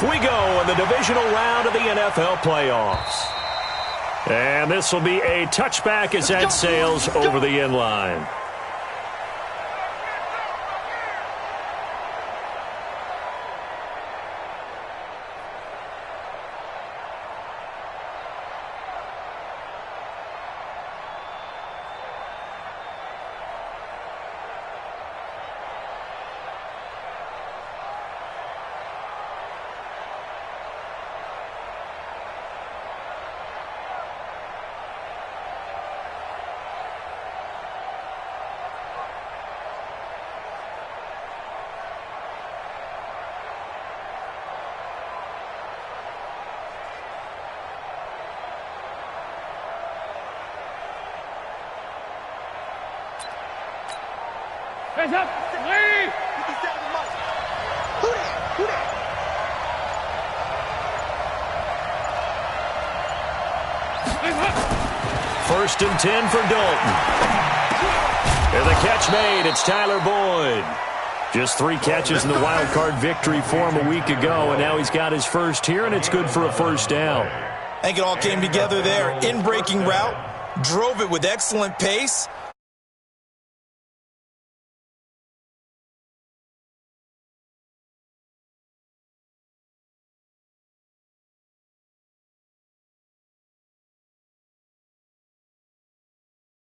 We go in the divisional round of the NFL playoffs. And this will be a touchback as that sails over the end line. Hands up! Lead! Who that? First and 10 for Dalton. And the catch made. It's Tyler Boyd. Just 3 catches in the wild card victory for him a week ago, and now he's got his first here, and it's good for a first down. I think it all came together there. In-breaking route, drove it with excellent pace.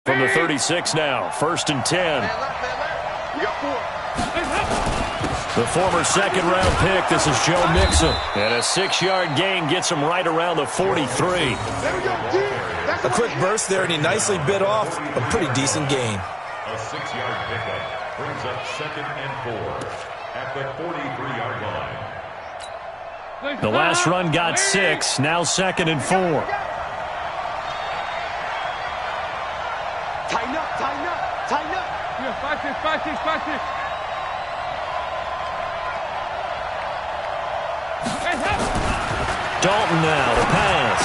From the 36 now, first and 10. The former second-round pick, this is Joe Mixon. And a 6-yard gain gets him right around the 43. A quick burst there, and he nicely bit off a pretty decent gain. A 6-yard pickup brings up 2nd and 4 at the 43-yard line. The last run got 6, now 2nd and 4. Tighten up. Yeah, fight this. Dalton now, the pass.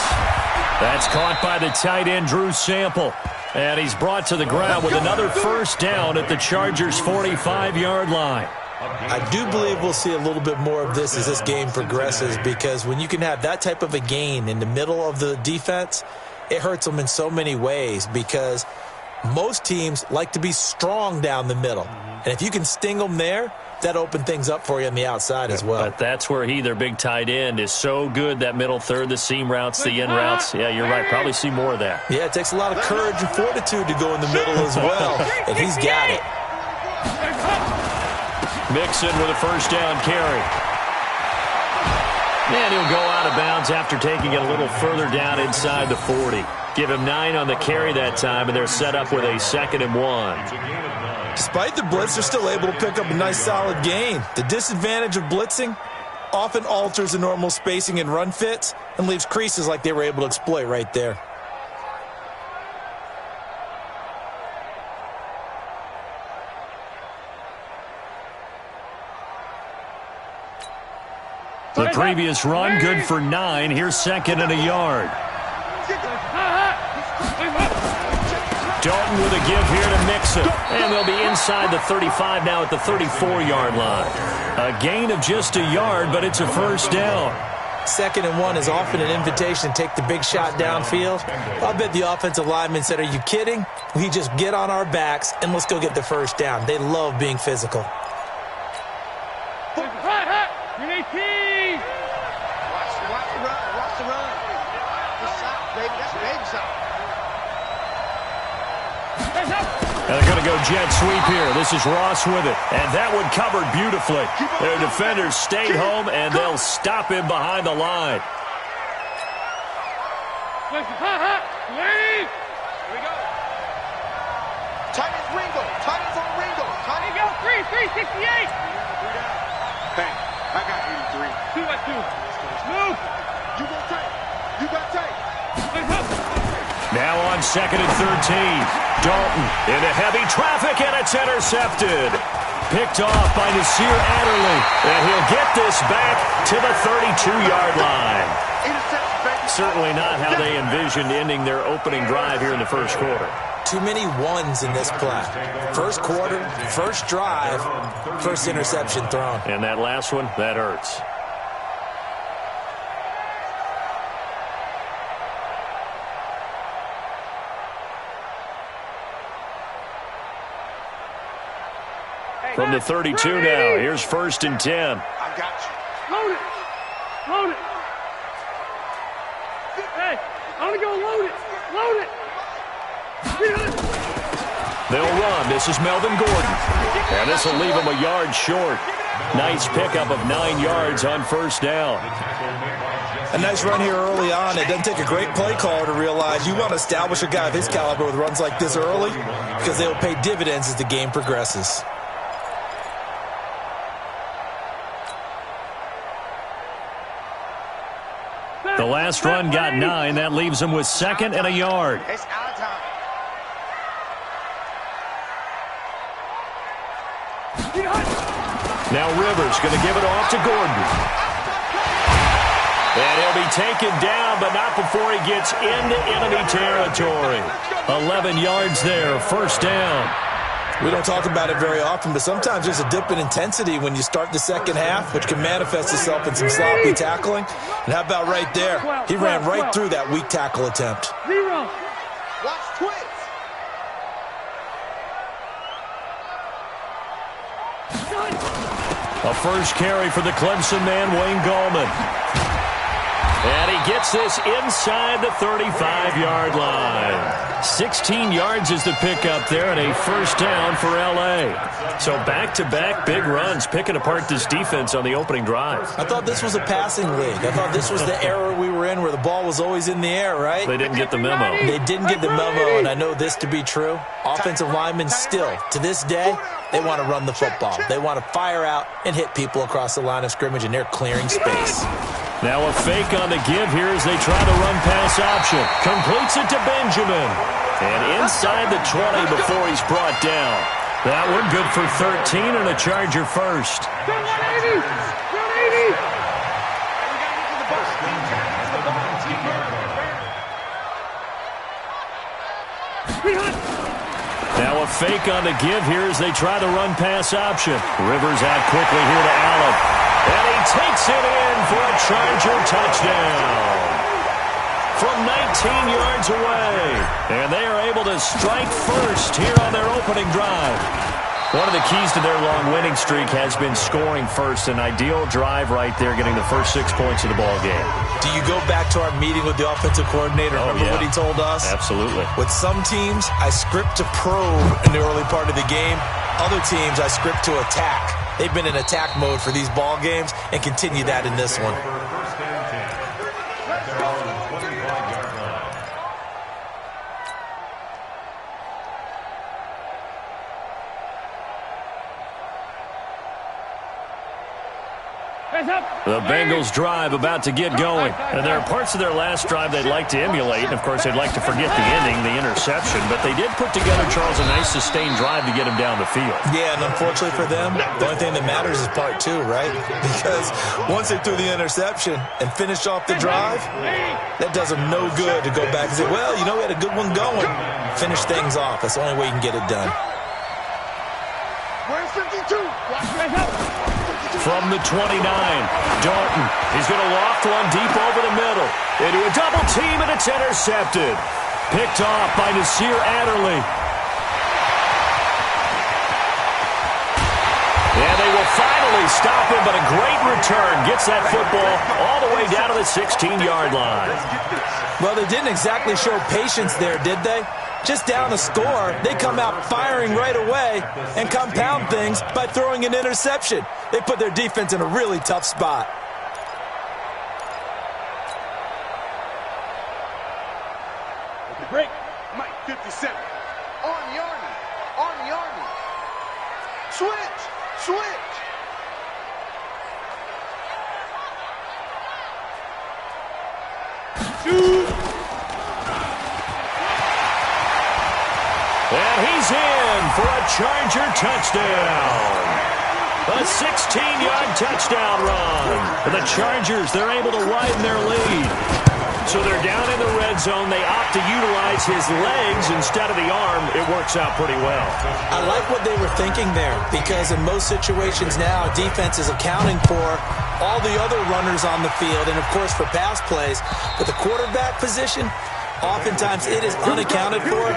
That's caught by the tight end, Drew Sample. And he's brought to the ground with another first down at the Chargers' 45-yard line. I do believe we'll see a little bit more of this as this game progresses, because when you can have that type of a gain in the middle of the defense, it hurts them in so many ways, because most teams like to be strong down the middle. And if you can sting them there, that opens things up for you on the outside as well. But that's where their big tight end, is so good, that middle third, the seam routes, the in routes. Yeah, you're right. Probably see more of that. Yeah, it takes a lot of courage and fortitude to go in the middle as well, and he's got it. Mixon with a first down carry. And he'll go out of bounds after taking it a little further down inside the 40. Give him 9 on the carry that time, and they're set up with a 2nd and 1. Despite the blitz, they're still able to pick up a nice solid gain. The disadvantage of blitzing often alters the normal spacing and run fits and leaves creases like they were able to exploit right there. The previous run, good for 9. Here's 2nd and a yard. Dalton with a give here to Mixon. And they'll be inside the 35 now at the 34-yard line. A gain of just a yard, but it's a first down. 2nd and 1 is often an invitation to take the big shot downfield. I'll bet the offensive lineman said, "Are you kidding? We just get on our backs and let's go get the first down." They love being physical. And they're going to go jet sweep here. This is Ross with it. And that one covered beautifully. Their defenders stayed home, and they'll stop him behind the line. Here we go. Tight ends Ringo. Tight ends on Ringo. Here we go. 368. Bang. I got 83. 2 by 2. Move. You go tight. You got tight. Now on 2nd and 13. Dalton into heavy traffic, and it's intercepted. Picked off by Nasir Adderley. And he'll get this back to the 32-yard line. Certainly not how they envisioned ending their opening drive here in the first quarter. Too many ones in this play. First quarter, first drive, first interception thrown. And that last one, that hurts. From the 32 now, here's 1st and 10. I got you. Load it. Load it. Hey, I want to go load it. Load it. They'll run. This is Melvin Gordon. And this will leave him a yard short. Nice pickup of 9 yards on 1st down. A nice run here early on. It doesn't take a great play caller to realize you want to establish a guy of his caliber with runs like this early because they will pay dividends as the game progresses. The last run got 9. That leaves him with 2nd and a yard. It's our time. Now Rivers going to give it off to Gordon. And he'll be taken down, but not before he gets into enemy territory. 11 yards there, 1st down. We don't talk about it very often, but sometimes there's a dip in intensity when you start the second half, which can manifest itself in some sloppy tackling. And how about right there? He ran right through that weak tackle attempt. 0. Watch twins. A first carry for the Clemson man, Wayne Gallman. And he gets this inside the 35-yard line. 16 yards is the pickup there, and a 1st down for L.A. So back-to-back big runs, picking apart this defense on the opening drive. I thought this was a passing league. I thought this was the era we were in where the ball was always in the air, right? They didn't get the memo. They didn't get the memo, and I know this to be true. Offensive linemen still, to this day, they want to run the football. They want to fire out and hit people across the line of scrimmage, and they're clearing space. Now a fake on the give here as they try to run pass option. Completes it to Benjamin. And inside the 20 before he's brought down. That one good for 13 and a Charger first. 180. 180. Now a fake on the give here as they try to run pass option. Rivers out quickly here to Allen. And he takes it in for a Charger touchdown. From 19 yards away. And they are able to strike first here on their opening drive. One of the keys to their long winning streak has been scoring first. An ideal drive right there, getting the first 6 points of the ball game. Do you go back to our meeting with the offensive coordinator? Remember what he told us? Absolutely. With some teams, I script to probe in the early part of the game. Other teams, I script to attack. They've been in attack mode for these ball games and continue that in this one. The Bengals drive about to get going. And there are parts of their last drive they'd like to emulate. And, of course, they'd like to forget the ending, the interception. But they did put together, Charles, a nice sustained drive to get him down the field. Yeah, and unfortunately for them, the only thing that matters is part 2, right? Because once they threw the interception and finished off the drive, that does them no good to go back and say, well, you know, we had a good one going. Finish things off. That's the only way you can get it done. Where's 52? From the 29, Dalton. He's going to loft one deep over the middle. Into a double team, and it's intercepted. Picked off by Nasir Adderley. And they will finally stop him, but a great return. Gets that football all the way down to the 16-yard line. Well, they didn't exactly show patience there, did they? Just down a score, they come out firing right away and compound things by throwing an interception. They put their defense in a really tough spot. Break. Mike 57. Army. Switch. And he's in for a Charger touchdown. A 16-yard touchdown run. For the Chargers, they're able to widen their lead. So they're down in the red zone. They opt to utilize his legs instead of the arm. It works out pretty well. I like what they were thinking there, because in most situations now, defense is accounting for all the other runners on the field and, of course, for pass plays. But the quarterback position, oftentimes it is unaccounted for.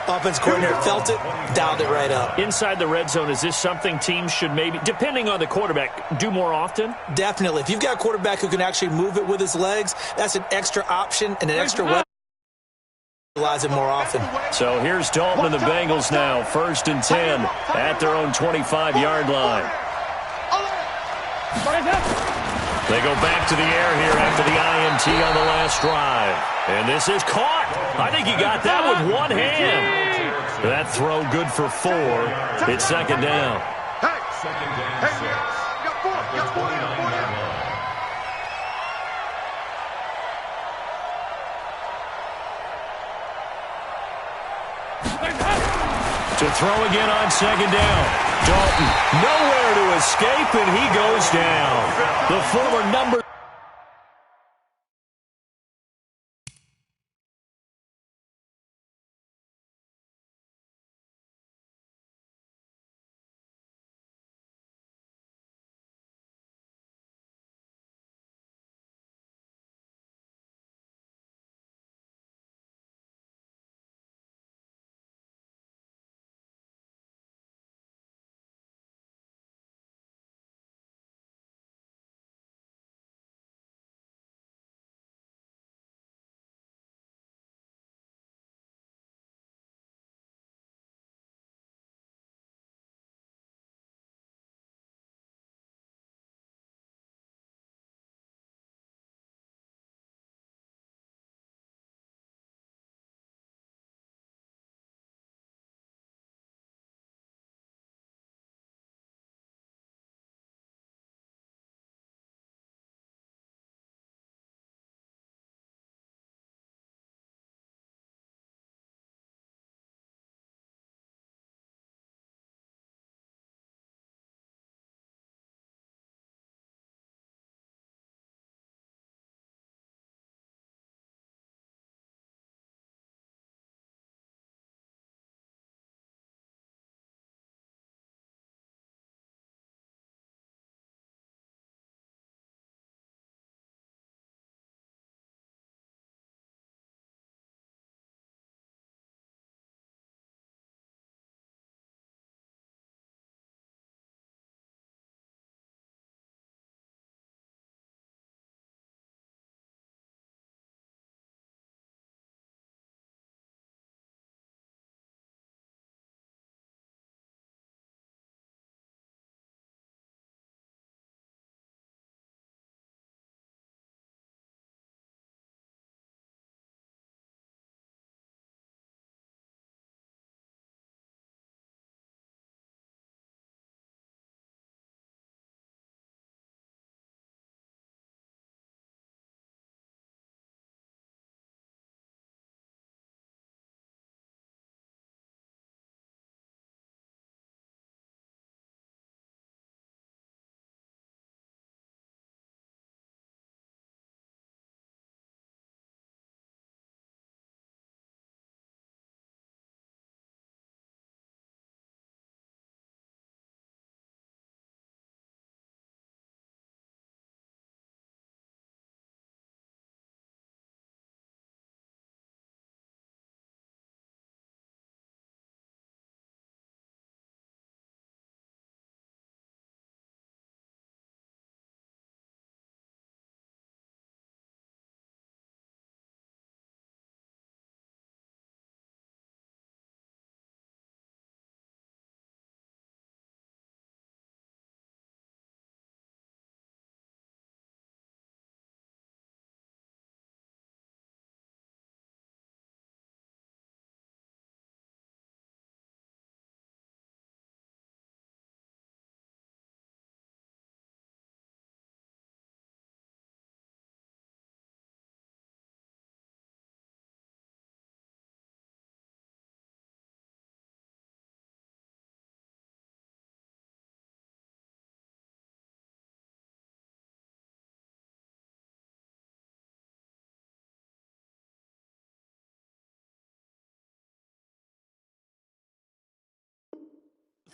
Offense coordinator felt it, dialed it right up. Inside the red zone, is this something teams should maybe, depending on the quarterback, do more often? Definitely. If you've got a quarterback who can actually move it with his legs, that's an extra option and an extra weapon. Utilize it more often. So here's Dalton and the Bengals now, 1st and 10 at their own 25-yard line. They go back to the air here after the INT on the last drive. And this is caught. I think he got that with one hand. That throw good for 4. It's 2nd down. Second down 6. At the 29-yard line. To throw again on 2nd down. Dalton nowhere to escape, and he goes down. The former number.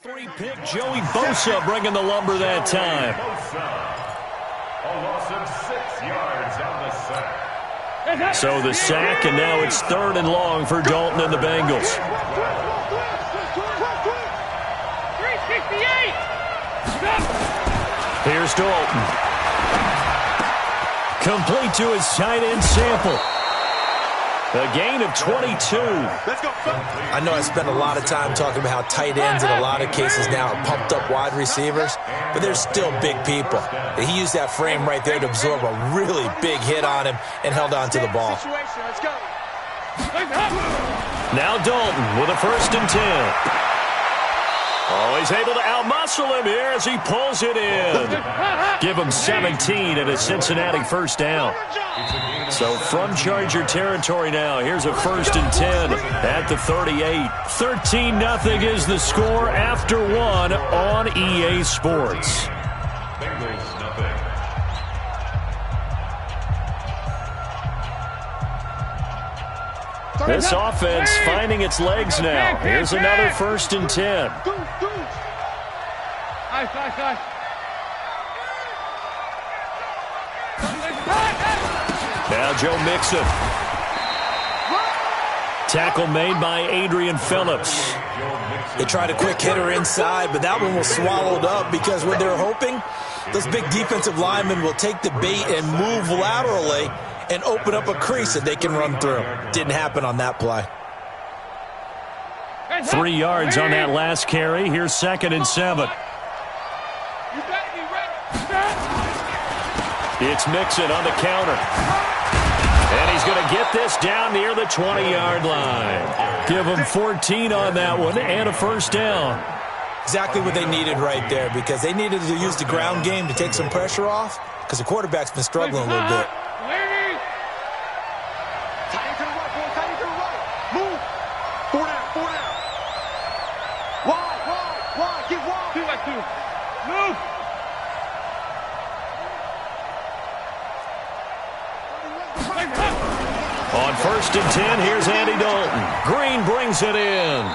Three-pick Joey Bosa bringing the lumber that time. A loss of 6 yards on the sack. So the sack, and now it's 3rd and long for Dalton and the Bengals. 368. Here's Dalton. Complete to his tight end Sample. A gain of 22. I know I spent a lot of time talking about how tight ends in a lot of cases now are pumped up wide receivers, but they're still big people. He used that frame right there to absorb a really big hit on him and held on to the ball. Now Dalton with a 1st and 10. Oh, he's able to outmuscle him here as he pulls it in. Give him 17 and a Cincinnati 1st down. So from Charger territory now, here's a 1st and 10 at the 38. 13-0 is the score after 1 on EA Sports. This offense finding its legs now. Here's another 1st and 10. Now Joe Mixon. Tackle made by Adrian Phillips. They tried a quick hitter inside, but that one was swallowed up because what they're hoping, those big defensive linemen will take the bait and move laterally and open up a crease that they can run through. Didn't happen on that play. 3 yards on that last carry. Here's 2nd and 7. It's Mixon on the counter. And he's going to get this down near the 20-yard line. Give him 14 on that one and a 1st down. Exactly what they needed right there, because they needed to use the ground game to take some pressure off, because the quarterback's been struggling a little bit. On 1st and 10, here's Andy Dalton. Green brings it in.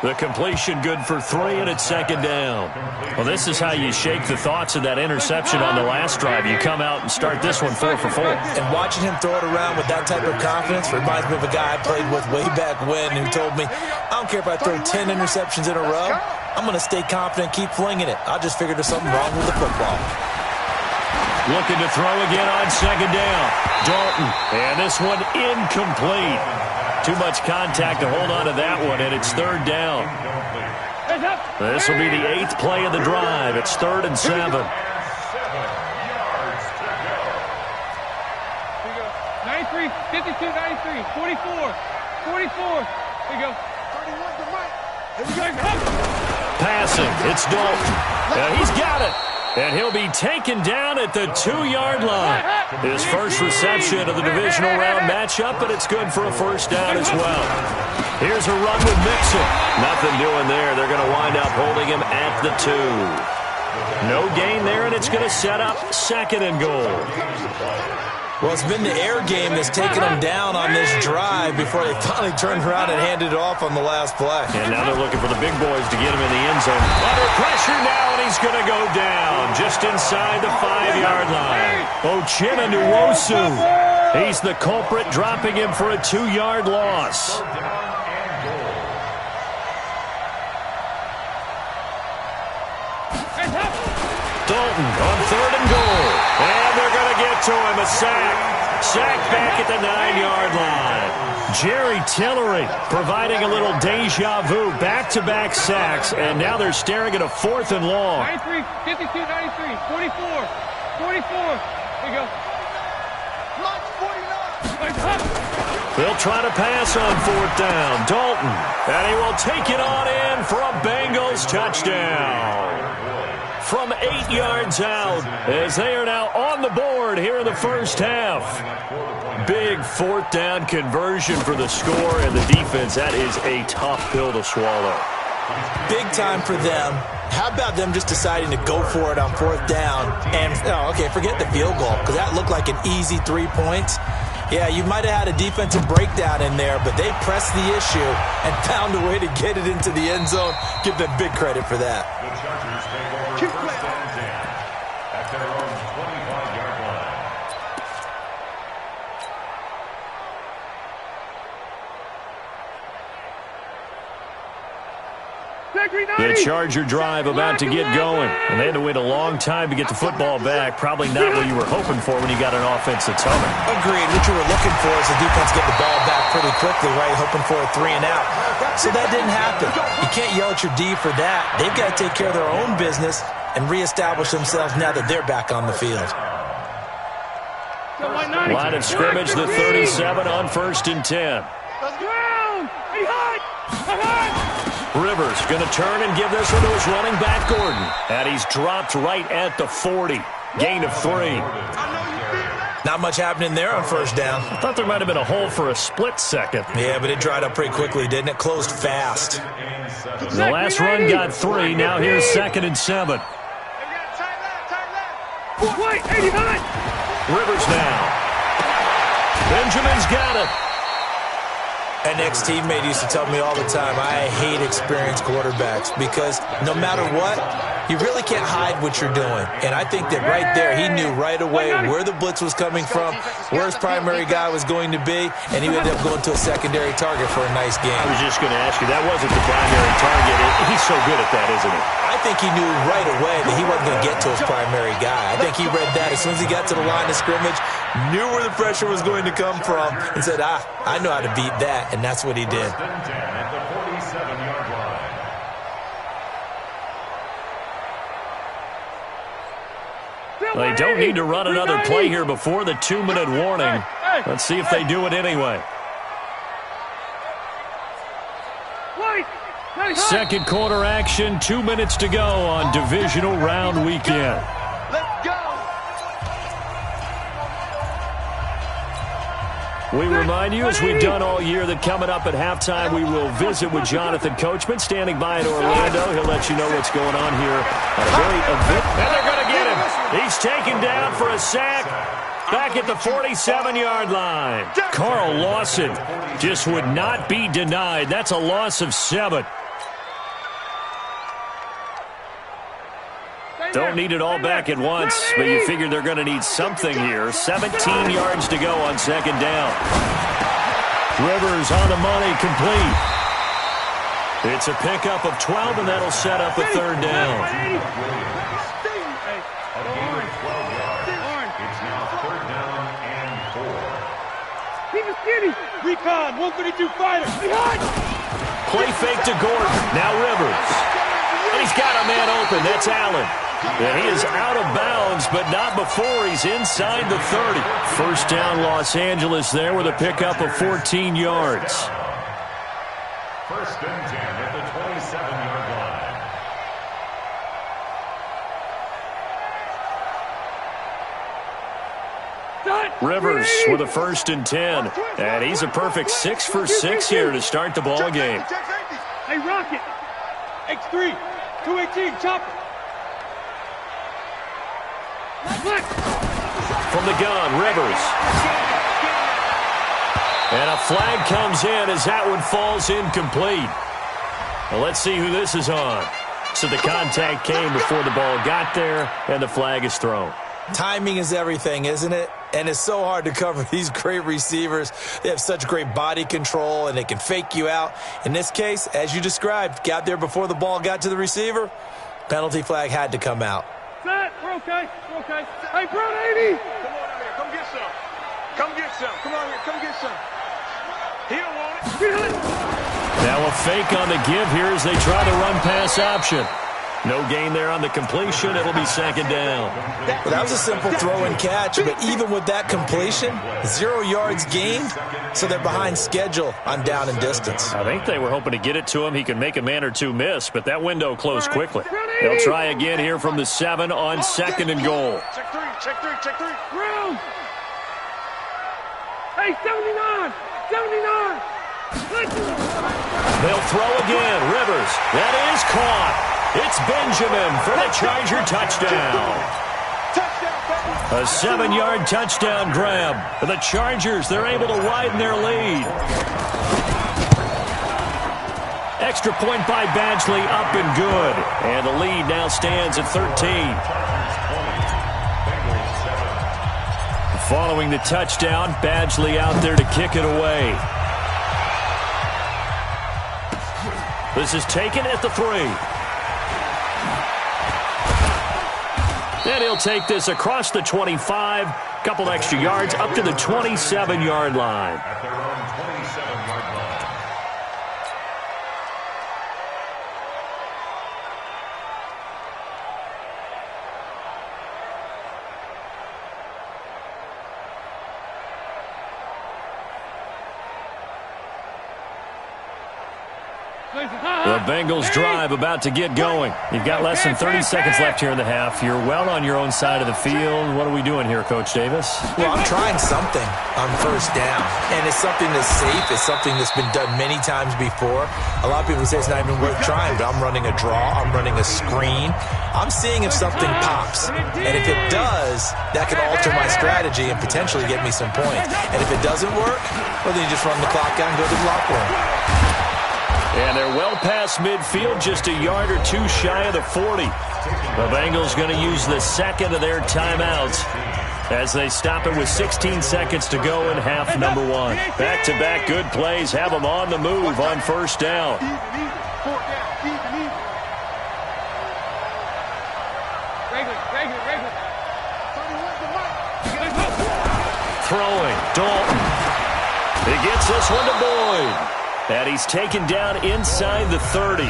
The completion good for 3, and it's 2nd down. Well, this is how you shake the thoughts of that interception on the last drive. You come out and start this one 4 for 4. And watching him throw it around with that type of confidence reminds me of a guy I played with way back when who told me, I don't care if I throw 10 interceptions in a row. I'm going to stay confident and keep flinging it. I just figured there's something wrong with the football. Looking to throw again on 2nd down. Dalton, and this one incomplete. Too much contact to hold on to that one, and it's 3rd down. This will be the 8th play of the drive. It's 3rd and 7. 93, 52, 93, 44, 44. Here we go. 31 to Mike. Here we go. Passing, it's Dalton. He's got it. And he'll be taken down at the 2-yard line. His first reception of the divisional round matchup, but it's good for a 1st down as well. Here's a run with Mixon. Nothing doing there. They're going to wind up holding him at the 2. No gain there, and it's going to set up 2nd and goal. Well, it's been the air game that's taken them down on this drive before they finally turned around and handed it off on the last play. And now they're looking for the big boys to get him in the end zone. Under pressure now, and he's going to go down just inside the 5-yard line. Uchenna Nwosu. He's the culprit, dropping him for a 2-yard loss. Dalton on 3rd and goal. And they're going to get to him. A sack. Sack back at the 9-yard line. Jerry Tillery providing a little deja vu. Back-to-back sacks. And now they're staring at a 4th and long. 93, 52, 93, 44, 44. Here we go. 49. They'll try to pass on 4th down. Dalton. And he will take it on in for a Bengals touchdown. From 8 yards out, as they are now on the board here in the 1st half. Big 4th down conversion for the score, and the defense, that is a tough pill to swallow. Big time for them. How about them just deciding to go for it on 4th down? And, forget the field goal, because that looked like an easy 3 points. Yeah, you might have had a defensive breakdown in there, but they pressed the issue and found a way to get it into the end zone. Give them big credit for that. The Chargers take over 1st and 10 at their own 25-yard line. The Charger drive about to get going. And they had to wait a long time to get the football back. Probably not what you were hoping for when you got an offense that's humming. Agreed. What you were looking for is the defense get the ball back pretty quickly, right? Hoping for a 3 and out. So that didn't happen. You can't yell at your D for that. They've got to take care of their own business and reestablish themselves now that they're back on the field. Line of scrimmage, the 37 on 1st and 10. Rivers going to turn and give this one to his running back, Gordon. And he's dropped right at the 40. Gain of 3. Not much happening there on 1st down. I thought there might have been a hole for a split second. Yeah, but it dried up pretty quickly, didn't it? Closed fast. The last run got 3. Now here's 2nd and 7. Rivers now. Benjamin's got it. An ex-teammate used to tell me all the time, I hate experienced quarterbacks because no matter what, you really can't hide what you're doing. And I think that right there, he knew right away where the blitz was coming from, where his primary guy was going to be, and he ended up going to a secondary target for a nice game. I was just going to ask you, that wasn't the primary target. He's so good at that, isn't he? I think he knew right away that he wasn't going to get to his primary guy. I think he read that as soon as he got to the line of scrimmage, knew where the pressure was going to come from, and said, I know how to beat that, and that's what he did. They don't need to run another play here before the 2-minute warning. Let's see if they do it anyway. Second quarter action, 2 minutes to go on divisional round weekend. Let's go. We remind you, as we've done all year, that coming up at halftime, we will visit with Jonathan Coachman, standing by in Orlando. He'll let you know what's going on here at a very event. And they're going to get him. He's taken down for a sack back at the 47-yard line. Carl Lawson just would not be denied. That's a loss of 7. Don't need it all back at once, but you figure they're going to need something here. 17 yards to go on 2nd down. Rivers on the money, complete. It's a pickup of 12, and that'll set up a 3rd down. It's now 3rd down and 4. Keep it skinny. Recon, 132 fighter. Behind. Play fake to Gordon. Now Rivers. And he's got a man open. That's Allen. And he is out of bounds, but not before he's inside the 30. 1st down, Los Angeles there with a pickup of 14 yards. 1st and 10 at the 27-yard line. Rivers with a 1st and 10. And he's a perfect 6 for 6 here to start the ball game. Hey, Rocket. X3. 218. Chopper. From the gun, Rivers. And a flag comes in as that one falls incomplete. Well, let's see who this is on. So the contact came before the ball got there, and the flag is thrown. Timing is everything, isn't it? And it's so hard to cover these great receivers. They have such great body control, and they can fake you out. In this case, as you described, got there before the ball got to the receiver. Penalty flag had to come out. Set. We're okay. We're okay. Hey, Brown 80. Come on out here. Come get some. Come get some. Come on here. Come get some. He don't want it. Now a fake on the give here as they try to run pass option. No gain there on the completion. It'll be 2nd down. Well, that was a simple throw and catch, but even with that completion, 0 yards gained, so they're behind schedule on down and distance. I think they were hoping to get it to him. He could make a man or two miss, but that window closed quickly. They'll try again here from the 7 on 2nd and goal. Check 3. Check 3. Check 3. Round. Hey, 79. 79. They'll throw again. Rivers. That is caught. It's Benjamin for the Charger touchdown. A 7-yard touchdown grab. The Chargers, they're able to widen their lead. Extra point by Badgley, up and good. And the lead now stands at 13. Following the touchdown, Badgley out there to kick it away. This is taken at the 3. And he'll take this across the 25, couple extra yards up to the 27-yard line. At their own 27-yard line. The Bengals drive about to get going. You've got less than 30 seconds left here in the half. You're well on your own side of the field. What are we doing here, Coach Davis? Well, I'm trying something on first down, and it's something that's safe. It's something that's been done many times before. A lot of people say it's not even worth trying, but I'm running a draw. I'm running a screen. I'm seeing if something pops, and if it does, that can alter my strategy and potentially get me some points. And if it doesn't work, well, then you just run the clock out and go to the locker room. And they're well past midfield, just a yard or two shy of the 40. The Bengals going to use the second of their timeouts as they stop it with 16 seconds to go in half number 1. Back-to-back good plays have them on the move on first down. Throwing, Dalton. He gets this one to Boyd. And he's taken down inside the 30.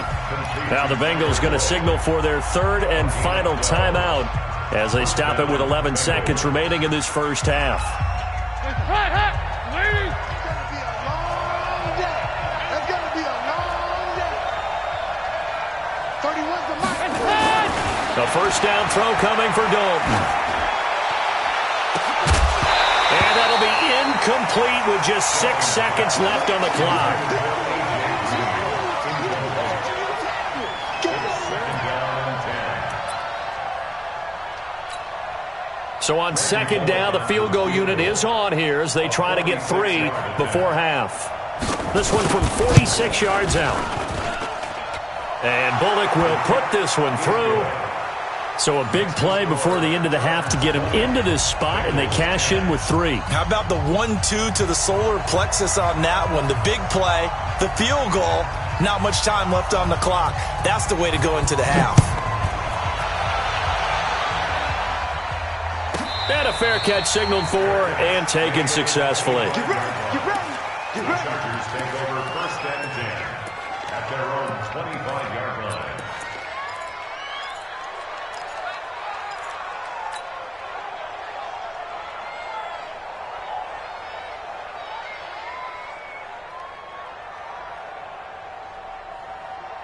Now the Bengals going to signal for their third and final timeout as they stop it with 11 seconds remaining in this first half. The first down throw coming for Dalton. And that'll be incomplete with just 6 seconds left on the clock. So on second down, the field goal unit is on here as they try to get 3 before half. This one from 46 yards out. And Bullock will put this one through. So a big play before the end of the half to get him into this spot, and they cash in with 3. How about the 1-2 to the solar plexus on that one? The big play, the field goal, not much time left on the clock. That's the way to go into the half. And a fair catch signaled for and taken successfully. Get ready. Chargers take over first and 10 at their own 25-yard line.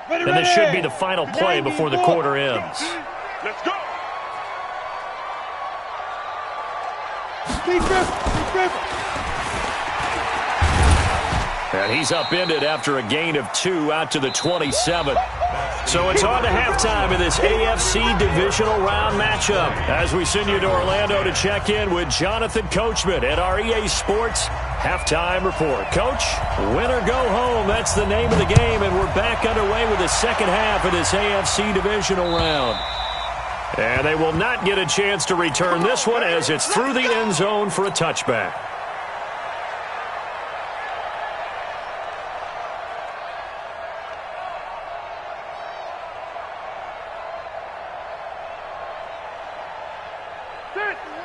And this should be the final play before the quarter ends. Let's go. And he's upended after a gain of 2 out to the 27. So it's on to halftime in this AFC divisional round matchup as we send you to Orlando to check in with Jonathan Coachman at our EA Sports Halftime Report. Coach, win or go home, that's the name of the game, and we're back underway with the second half of this AFC divisional round. And they will not get a chance to return this one as it's through the end zone for a touchback.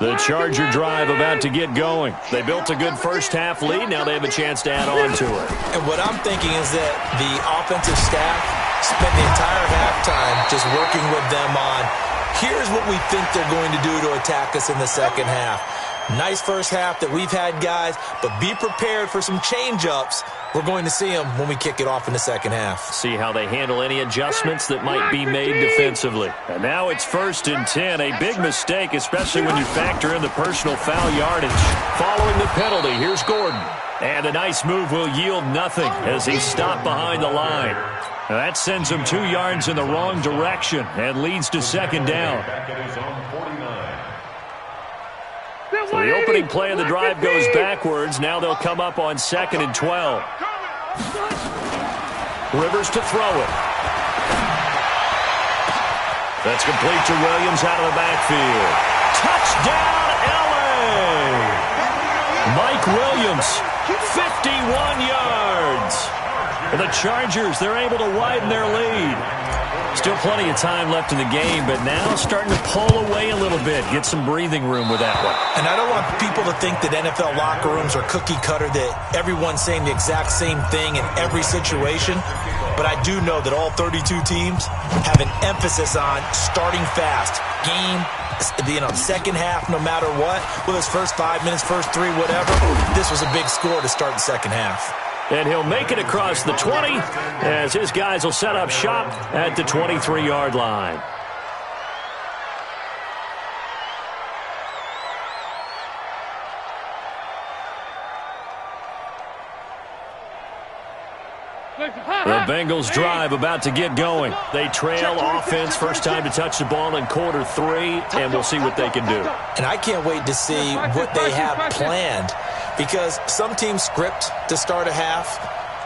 The Charger drive about to get going. They built a good first-half lead. Now they have a chance to add on to it. And what I'm thinking is that the offensive staff spent the entire halftime just working with them on, here's what we think they're going to do to attack us in the second half. Nice first half that we've had, guys, but be prepared for some change-ups. We're going to see them when we kick it off in the second half. See how they handle any adjustments that might be made defensively. And now it's 1st and 10. A big mistake, especially when you factor in the personal foul yardage. Following the penalty, here's Gordon. And a nice move will yield nothing as he stopped behind the line. Now that sends him 2 yards in the wrong direction and leads to second down. Back at his own 49. So the opening play of the drive goes backwards. Now they'll come up on 2nd and 12. Rivers to throw it. That's complete to Williams out of the backfield. Touchdown, LA! Mike Williams, 51 yards. And the Chargers, they're able to widen their lead. Still plenty of time left in the game, but now starting to pull away a little bit. Get some breathing room with that one. And I don't want people to think that NFL locker rooms are cookie cutter, that everyone's saying the exact same thing in every situation. But I do know that all 32 teams have an emphasis on starting fast. Game, second half, no matter what. Whether it's first 5 minutes, first 3, whatever. This was a big score to start the second half. And he'll make it across the 20 as his guys will set up shop at the 23-yard line. The Bengals drive about to get going. They trail offense first time to touch the ball in quarter 3, and we'll see what they can do. And I can't wait to see what they have planned, because some teams script to start a half.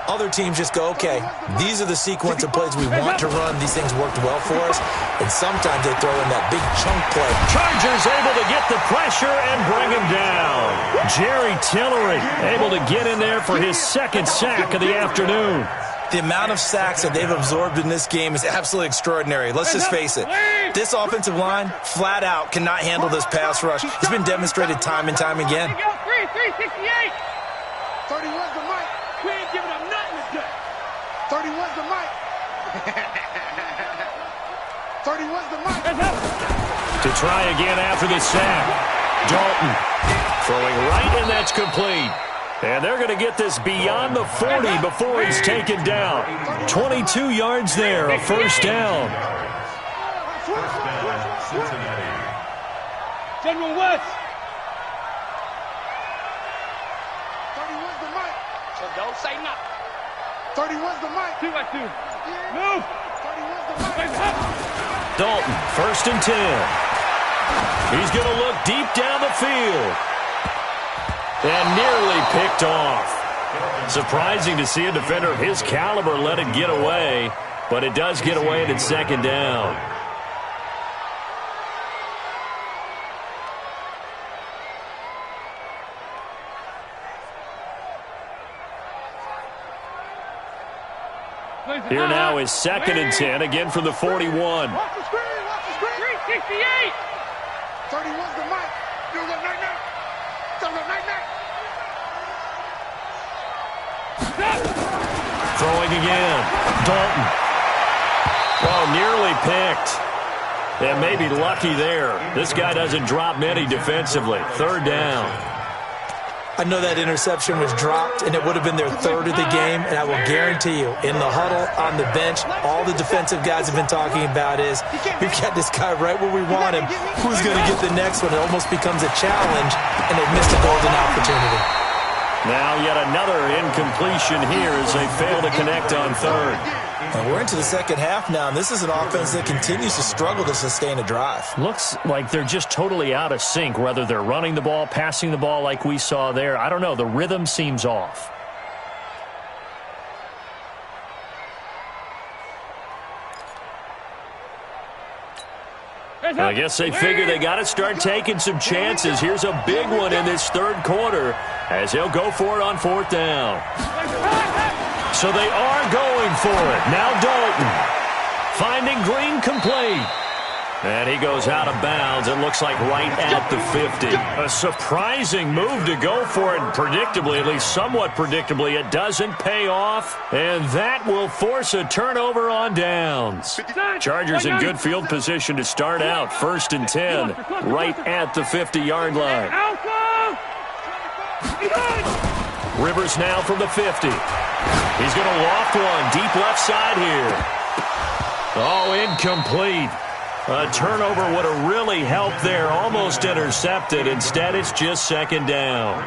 Other teams just go, okay, these are the sequence of plays we want to run. These things worked well for us. And sometimes they throw in that big chunk play. Chargers able to get the pressure and bring him down. Jerry Tillery able to get in there for his second sack of the afternoon. The amount of sacks that they've absorbed in this game is absolutely extraordinary. Let's just face it. This offensive line, flat out, cannot handle this pass rush. It's been demonstrated time and time again. 368. 31's the mic. We ain't giving up nothing today. 31's the mic. 31's the mic. To try again after the sack. Dalton throwing right, and that's complete. And they're going to get this beyond the 40 before he's taken down. 22 yards there, a first down. General West. 31's the mic. So don't say nothing. 31's the mic. 2 by 2. Move. 31's the mic. Dalton, first and 10. He's going to look deep down the field. And nearly picked off. Surprising to see a defender of his caliber let it get away, but it does get away and it's second down. Here now is second and 10, again from the 41. Watch the screen. Watch the screen. 368. 31's the mic. You're the night-night. Throwing again. Dalton. Oh, nearly picked. And maybe lucky there. This guy doesn't drop many defensively. Third down. I know that interception was dropped, and it would have been their third of the game, and I will guarantee you, in the huddle, on the bench, all the defensive guys have been talking about is, we've got this guy right where we want him. Who's going to get the next one? It almost becomes a challenge, and they've missed a golden opportunity. Now yet another incompletion here as they fail to connect on third. And we're into the second half now, and this is an offense that continues to struggle to sustain a drive. Looks like they're just totally out of sync, whether they're running the ball, passing the ball like we saw there. I don't know. The rhythm seems off. I guess they figure they got to start taking some chances. Here's a big one in this third quarter as he'll go for it on fourth down. So they are going for it. Now Dalton finding Green complete. And he goes out of bounds. It looks like right at the 50. A surprising move to go for it. Predictably, at least somewhat predictably, it doesn't pay off. And that will force a turnover on downs. Chargers in good field position to start out. First and 10, right at the 50-yard line. Rivers now from the 50. He's going to loft one deep left side here. Oh, incomplete. A turnover would have really helped there. Almost intercepted. Instead, it's just second down.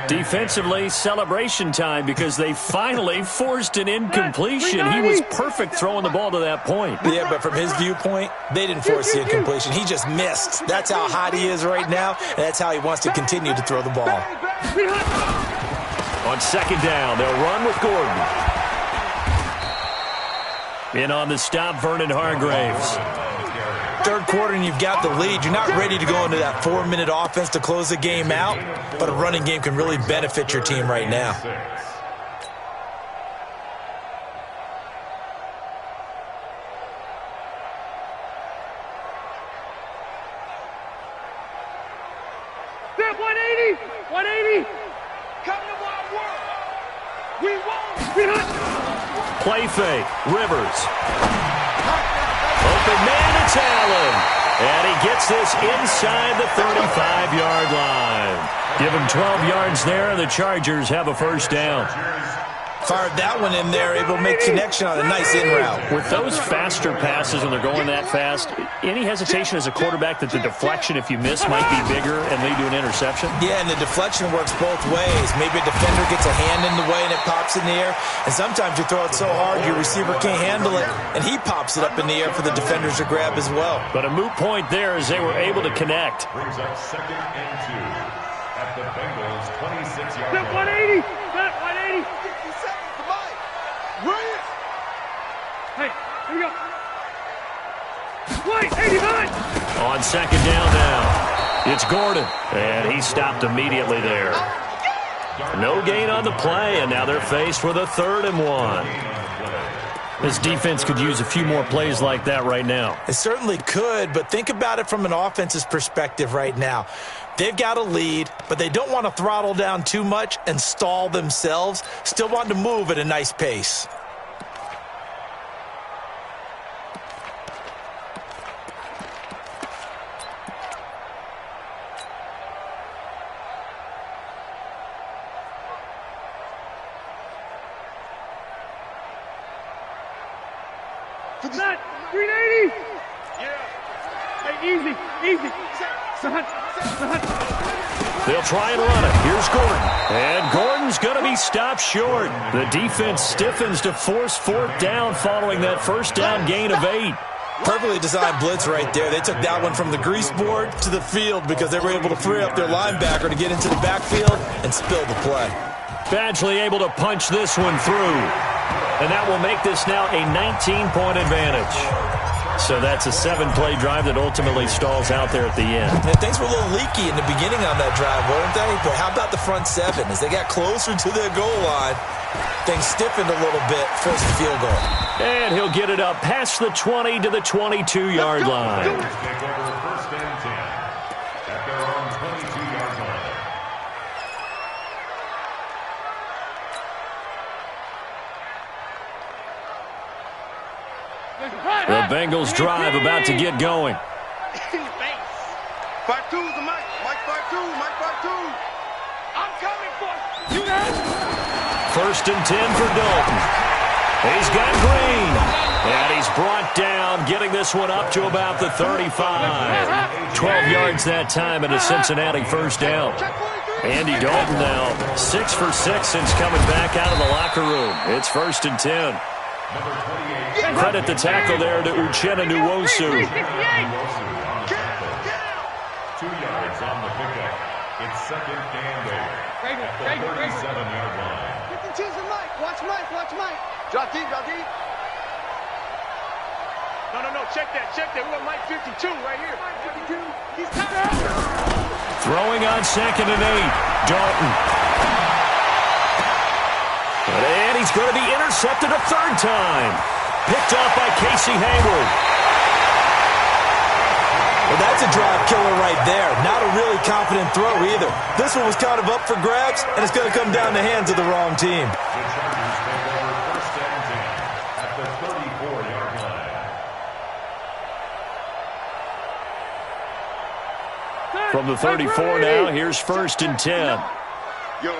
Defensively, celebration time because they finally forced an incompletion. He was perfect throwing the ball to that point. Yeah, but from his viewpoint, they didn't force the incompletion. He just missed. That's how hot he is right now, and that's how he wants to continue to throw the ball. On second down, they'll run with Gordon. In on the stop, Vernon Hargraves. Third quarter and you've got the lead. You're not ready to go into that 4-minute offense to close the game out, but a running game can really benefit your team right now. 180. Come to my world. We won't. Play fake. Rivers. Open man, it's Allen. And he gets this inside the 35-yard line. Give him 12 yards there, and the Chargers have a first down. Fired that one in there, able to make connection on a nice in route. With those faster passes when they're going that fast, any hesitation as a quarterback that the deflection, if you miss, might be bigger and lead to an interception? Yeah, and the deflection works both ways. Maybe a defender gets a hand in the way and it pops in the air. And sometimes you throw it so hard your receiver can't handle it, and he pops it up in the air for the defenders to grab as well. But a moot point there as they were able to connect. Brings up 2nd and 2 at the Bengals' 26-yard line. 180. 180. Hey, here we go. Wait, 89. On 2nd down now, it's Gordon, and he stopped immediately there. No gain on the play, and now they're faced with a 3rd and 1. This defense could use a few more plays like that right now. It certainly could, but think about it from an offense's perspective right now. They've got a lead, but they don't want to throttle down too much and stall themselves. Still want to move at a nice pace. Set. 380. Yeah. Hey, easy. They'll try and run it. Here's Gordon. And Gordon's going to be stopped short. The defense stiffens to force 4th down following that first down gain of 8. Perfectly designed blitz right there. They took that one from the grease board to the field because they were able to free up their linebacker to get into the backfield and spill the play. Badgley able to punch this one through. And that will make this now a 19-point advantage. So that's a 7-play drive that ultimately stalls out there at the end. And things were a little leaky in the beginning on that drive, weren't they? But how about the front 7? As they got closer to their goal line, things stiffened a little bit, forced a field goal. And he'll get it up past the 20 to the 22-yard line. Take over 1st and 10 at their own 22-yard line. The Bengals drive about to get going. Thanks. 5-2's the Mike. Mike 5-2. Mike 5-2. I'm coming for you. 1st and 10 for Dalton. He's got Green. And he's brought down, getting this one up to about the 35. 12 yards that time and a Cincinnati first down. Andy Dalton now 6 for 6 since coming back out of the locker room. It's 1st and 10. Credit the tackle there to Uchenna Nwosu. 2 yards on the pickup. It's 2nd and 8 at the 37-yard line. Watch Mike. Drop deep. No. Check that. We got Mike 52 right here. Mike 52. He's Throwing on 2nd and 8. Dalton. And he's going to be intercepted a 3rd time. Picked up by Casey Hayward. Well, that's a drive killer right there. Not a really confident throw either. This one was kind of up for grabs, and it's going to come down the hands of the wrong team. The Chargers take over 1st and 10 at the 34-yard line. From the 34 now, here's 1st and 10. Yo.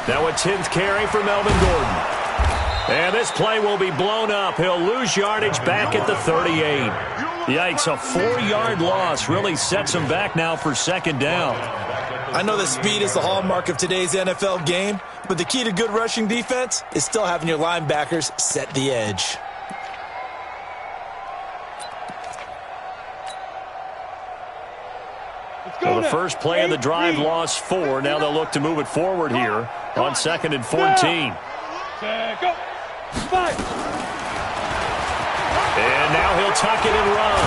Now a 10th carry for Melvin Gordon. And this play will be blown up. He'll lose yardage back at the 38. Yikes, a 4-yard loss really sets him back now for 2nd down. I know that speed is the hallmark of today's NFL game, but the key to good rushing defense is still having your linebackers set the edge. Well, the first play of the drive lost 4. Now they'll look to move it forward here on 2nd and 14. Go. 5. And now he'll tuck it and run.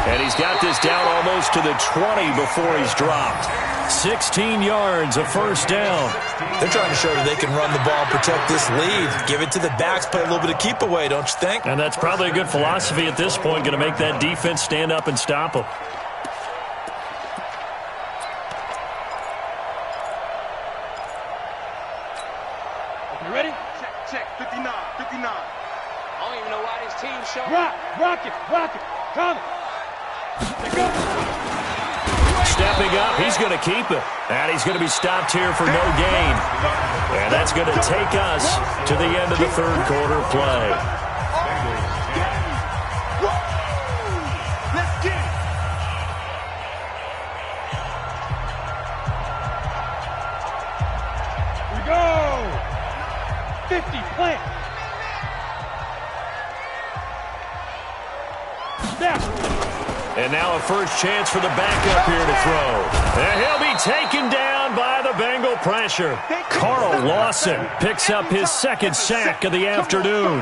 And he's got this down almost to the 20 before he's dropped. 16 yards, a first down. They're trying to show that they can run the ball, protect this lead. Give it to the backs, play a little bit of keep away, don't you think? And that's probably a good philosophy at this point, going to make that defense stand up and stop them. check, 59, 59. I don't even know why this team showing. Rock it. Come. Stepping up, he's going to keep it. And he's going to be stopped here for no gain. And that's going to take us to the end of the third quarter play. Let's get it. We go. 50, plant. And now a first chance for the backup here to throw. And he'll be taken down by the Bengal pressure. Carl Lawson picks up his second sack of the afternoon.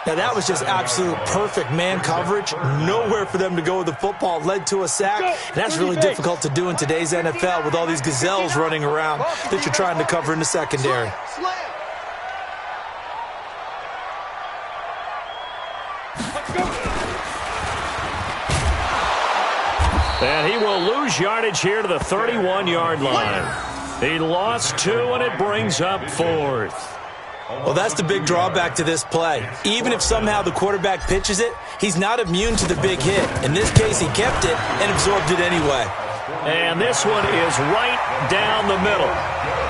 Now, that was just absolute perfect man coverage. Nowhere for them to go with the football. Led to a sack. And that's really difficult to do in today's NFL with all these gazelles running around that you're trying to cover in the secondary. And he will lose yardage here to the 31-yard line. He lost 2, and it brings up 4th. Well, that's the big drawback to this play. Even if somehow the quarterback pitches it, he's not immune to the big hit. In this case, he kept it and absorbed it anyway. And this one is right down the middle.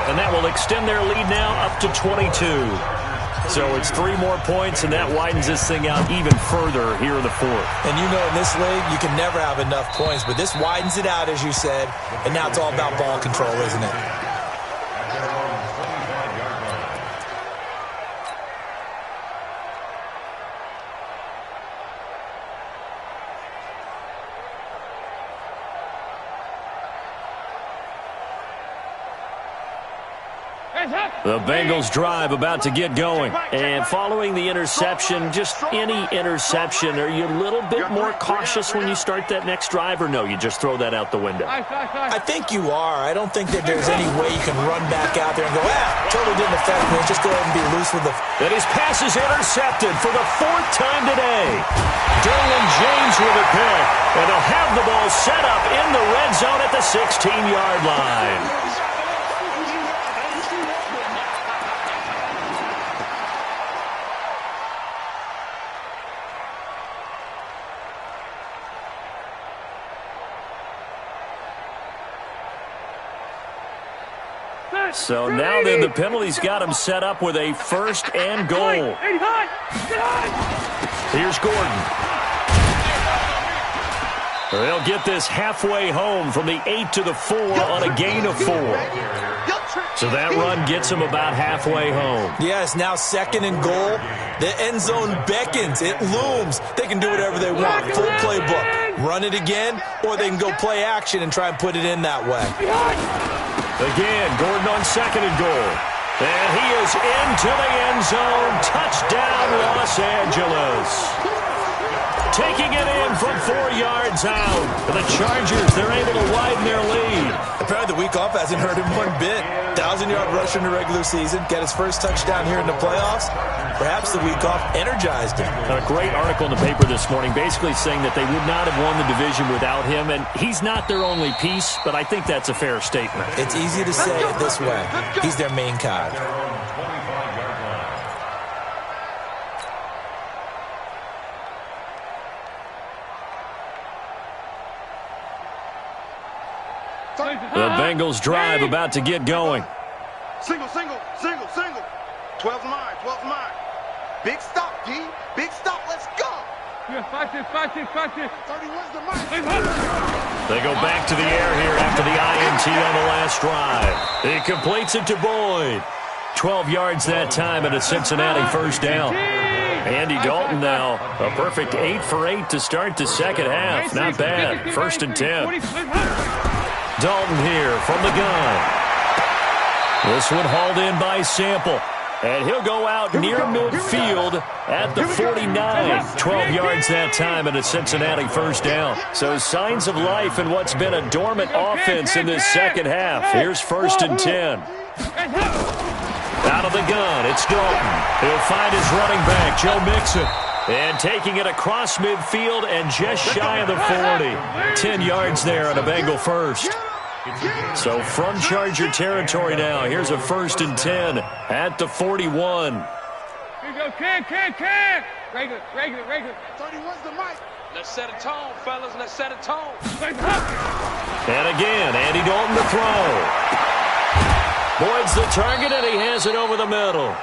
And that will extend their lead now up to 22. So it's 3 more points, and that widens this thing out even further here in the 4th. And you know in this league, you can never have enough points, but this widens it out, as you said, and now it's all about ball control, isn't it? The Bengals drive about to get going. And following the interception, just any interception, are you a little bit more cautious when you start that next drive, or no, you just throw that out the window? I think you are. I don't think that there's any way you can run back out there and go, totally didn't affect me. Just go ahead and be loose with the... And his pass is intercepted for the 4th time today. Derwin James with a pick. And they'll have the ball set up in the red zone at the 16-yard line. So now then the penalty's got him set up with a 1st and goal. Here's Gordon. They'll get this halfway home from the 8 to the 4 on a gain of 4. So that run gets him about halfway home. Yes, now 2nd and goal. The end zone beckons. It looms. They can do whatever they want. Full playbook. Run it again, or they can go play action and try and put it in that way. Again, Gordon on 2nd and goal. And he is into the end zone. Touchdown, Los Angeles. Taking it in from 4 yards out. And the Chargers, they're able to widen their lead. Apparently the week off hasn't hurt him one bit. 1,000-yard rusher in the regular season. Got his first touchdown here in the playoffs. Perhaps the week off energized him. A great article in the paper this morning basically saying that they would not have won the division without him. And he's not their only piece, but I think that's a fair statement. It's easy to say it this way. He's their main cog. The Bengals drive about to get going. Single. 12 mine. Big stop, D. Big stop. Let's go. Yeah, 5-6. 31's the mark. They go back to the air here after the INT on the last drive. He completes it to Boyd. 12 yards that time and a Cincinnati 1st down. Andy Dalton now, a perfect 8 for 8 to start the second half. Not bad. 1st and 10. Dalton here from the gun. This one hauled in by Sample. And he'll go out near midfield at the 49. 12 yards that time and a Cincinnati 1st down. So signs of life in what's been a dormant offense in this second half. Here's 1st and 10. Out of the gun, it's Dalton. He'll find his running back, Joe Mixon. And taking it across midfield and just shy of the 40. 10 yards there on a Bengal 1st. So from Charger territory now, here's a 1st and 10 at the 41. Here you go, can. Regular. 31's the mic. Let's set a tone, fellas. Let's set a tone. And again, Andy Dalton to throw. Boyd's the target, and he has it over the middle.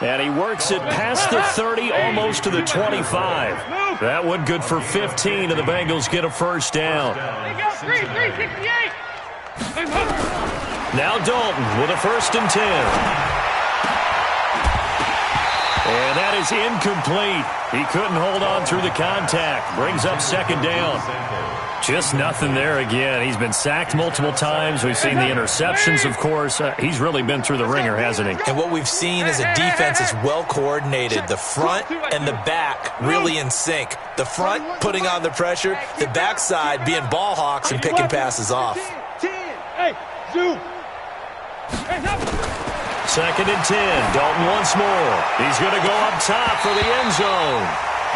And he works it past the 30, almost to the 25. That one good for 15, and the Bengals get a first down. There you go, 368. Now Dalton with a 1st and 10. And that is incomplete. He couldn't hold on through the contact. Brings up 2nd down. Just nothing there again. He's been sacked multiple times. We've seen the interceptions, of course. He's really been through the ringer, hasn't he? And what we've seen is a defense that's well coordinated. The front and the back really in sync. The front putting on the pressure. The backside being ball hawks and picking passes off. Hey, zoom. 2nd and 10. Dalton once more. He's going to go up top for the end zone.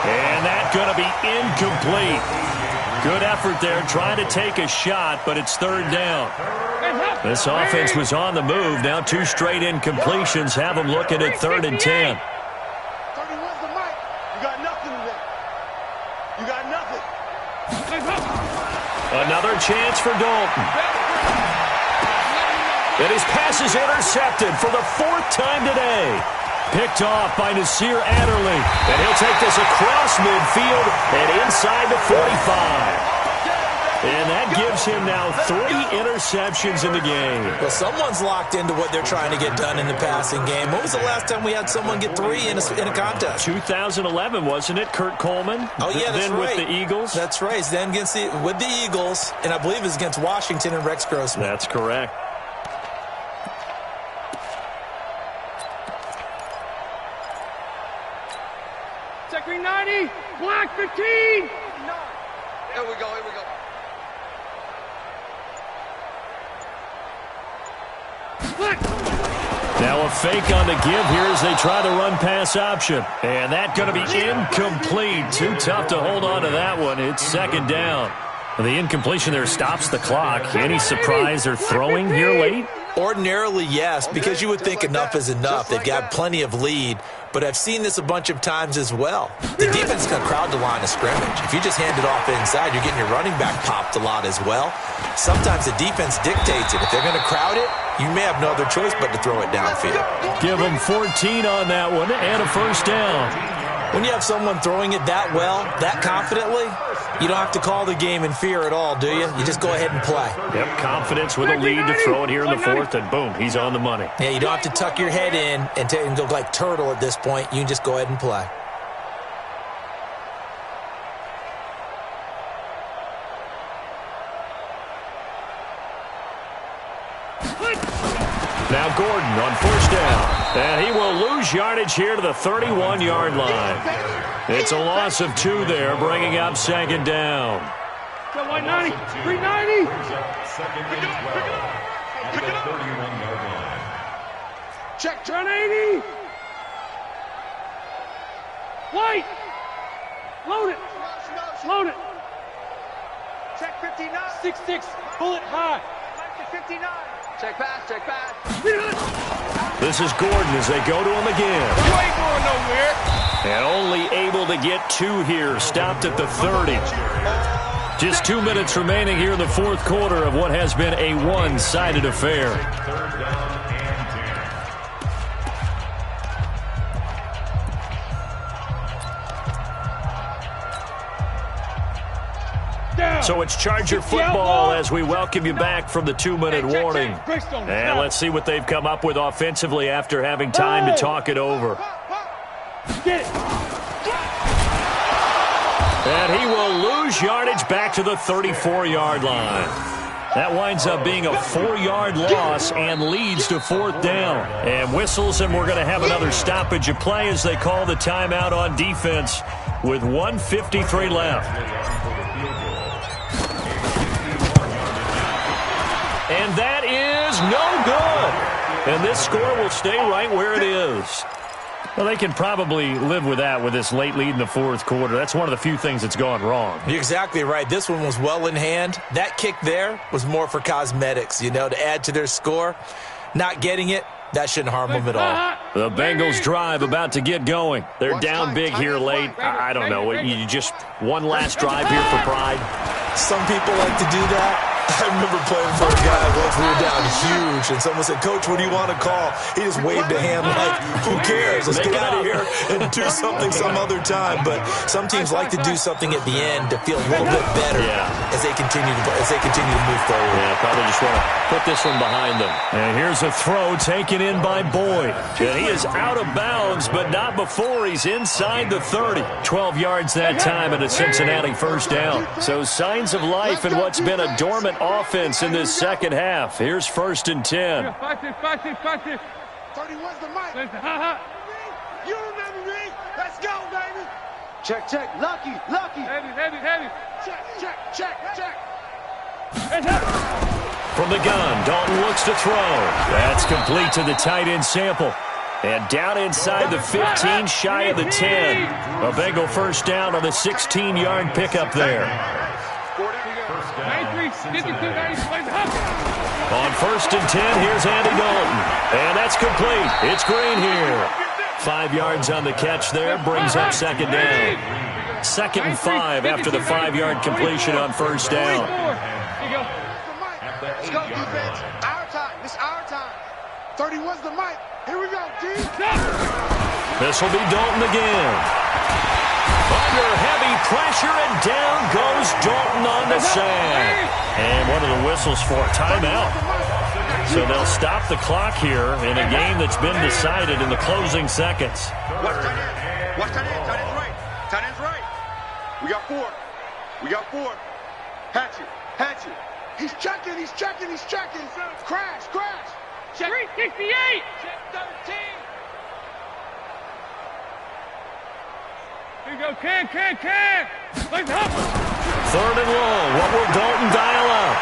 And that's going to be incomplete. Good effort there, trying to take a shot, but it's 3rd down. This offense was on the move. Now 2 straight incompletions have them looking at 3rd and 10. 31's the mic. You got nothing today. You got nothing. Another chance for Dalton. And his pass is intercepted for the 4th time today. Picked off by Nasir Adderley. And he'll take this across midfield and inside the 45. And that gives him now 3 interceptions in the game. Well, someone's locked into what they're trying to get done in the passing game. When was the last time we had someone get 3 in a contest? 2011, wasn't it? Kurt Coleman? Oh, yeah, that's then right. with the Eagles? That's right. Then against with the Eagles, and I believe it was against Washington and Rex Grossman. That's correct. Check 390. Black 15. Here we go. Now a fake on the give here as they try the run-pass option. And that's going to be incomplete. Too tough to hold on to that one. It's 2nd down. The incompletion there stops the clock. Any surprise they're throwing here late? Ordinarily, yes, because you would think enough is enough. They've got plenty of lead, but I've seen this a bunch of times as well. The defense is going to crowd the line of scrimmage. If you just hand it off inside, you're getting your running back popped a lot as well. Sometimes the defense dictates it. If they're going to crowd it, you may have no other choice but to throw it downfield. Give them 14 on that one and a first down. When you have someone throwing it that well, that confidently, you don't have to call the game in fear at all, do you? You just go ahead and play. Yep, confidence with a lead to throw it here in the 4th, and boom, he's on the money. Yeah, you don't have to tuck your head in and go like turtle at this point. You can just go ahead and play. Now Gordon on 1st down. And he will lose yardage here to the 31-yard line. It's a loss of 2 there, bringing up 2nd down. 190. 390. Check 180. White. Load it. Load it. Check 59. 6-6. Pull it high. 59. Check pass. This is Gordon as they go to him again. You ain't going nowhere. And only able to get 2 here, stopped at the 30. Just 2 minutes remaining here in the 4th quarter of what has been a one-sided affair. So it's Charger football as we welcome you back from the 2-minute warning. And let's see what they've come up with offensively after having time to talk it over. Get it. And he will lose yardage back to the 34-yard line. That winds up being a 4-yard loss and leads to 4th down. And whistles, and we're going to have another stoppage of play as they call the timeout on defense with 1:53 left. And that is no good. And this score will stay right where it is. Well, they can probably live with that with this late lead in the 4th quarter. That's one of the few things that's gone wrong. You're exactly right. This one was well in hand. That kick there was more for cosmetics, to add to their score. not getting it, that shouldn't harm them at all. The Bengals drive about to get going. They're down big here late. I don't know. You just one last drive here for pride. Some people like to do that. I remember playing for a guy once we were down huge, and someone said, "Coach, what do you want to call?" He just waved a hand like, who cares? Let's get out of here and do something some other time. But some teams like to do something at the end to feel a little bit better as they continue to move forward. Yeah, probably just want to put this one behind them. And here's a throw taken in by Boyd. And he is out of bounds, but not before he's inside the 30. 12 yards that time and a Cincinnati first down. So signs of life in what's been a dormant offense in this second half. Here's 1st and 10. 31's the mic. You remember me. Let's go, baby. Check. Lucky. Heavy. Check. From the gun, Dalton looks to throw. That's complete to the tight end Sample. And down inside the 15, shy of the 10. A Bengal first down on the 16-yard pickup there. 52, 93. On 1st and 10, here's Andy Dalton. And that's complete. It's Green here. 5 yards on the catch there, brings up 2nd down. 2nd and 5 after the 5-yard completion on 1st down. Let's go, defense. Our time. It's our time. 31's the mic. Here we go, D. This will be Dalton again. Under heavy pressure, and down goes Dalton on the sack. And what are the whistles for? Timeout. So they'll stop the clock here in a game that's been decided in the closing seconds. Watch tight end. Tight end's right. Tight end's right. We got 4. Hatch it. He's checking. Crash. Check 368. Check 13. Here we go, can. Let's hop. 3rd and long. What will Dalton dial up?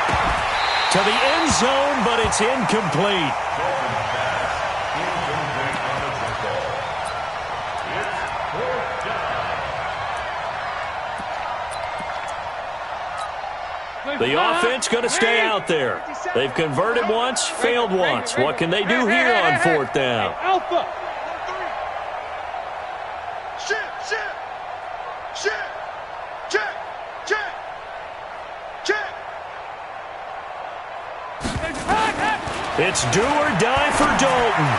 To the end zone, but it's incomplete. The offense going to stay out there. They've converted once, failed once. What can they do here on 4th down? Alpha. Check. It's do or die for Dalton.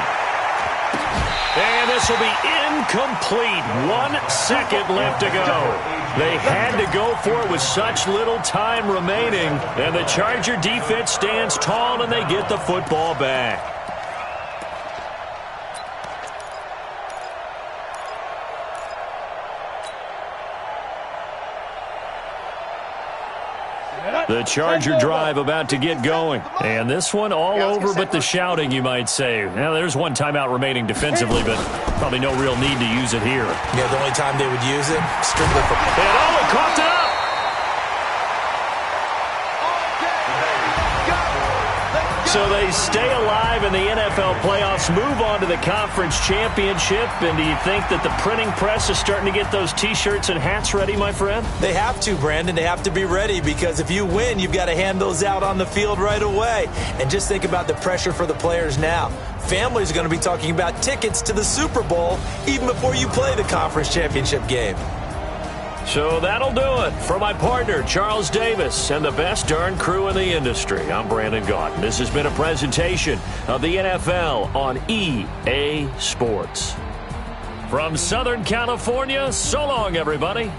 And this will be incomplete. 1 second left to go. They had to go for it with such little time remaining. And the Charger defense stands tall and they get the football back. The Charger drive about to get going. And this one all over but the shouting, you might say. Now, there's one timeout remaining defensively, but probably no real need to use it here. Yeah, the only time they would use it, strictly for... And oh, it coughed it up! So they stay alive in the NFL playoffs, move on to the conference championship. And do you think that the printing press is starting to get those T-shirts and hats ready, my friend? They have to, Brandon. They have to be ready because if you win, you've got to hand those out on the field right away. And just think about the pressure for the players now. Families are going to be talking about tickets to the Super Bowl even before you play the conference championship game. So that'll do it. For my partner, Charles Davis, and the best darn crew in the industry, I'm Brandon Gaudin. This has been a presentation of the NFL on EA Sports. From Southern California, so long, everybody.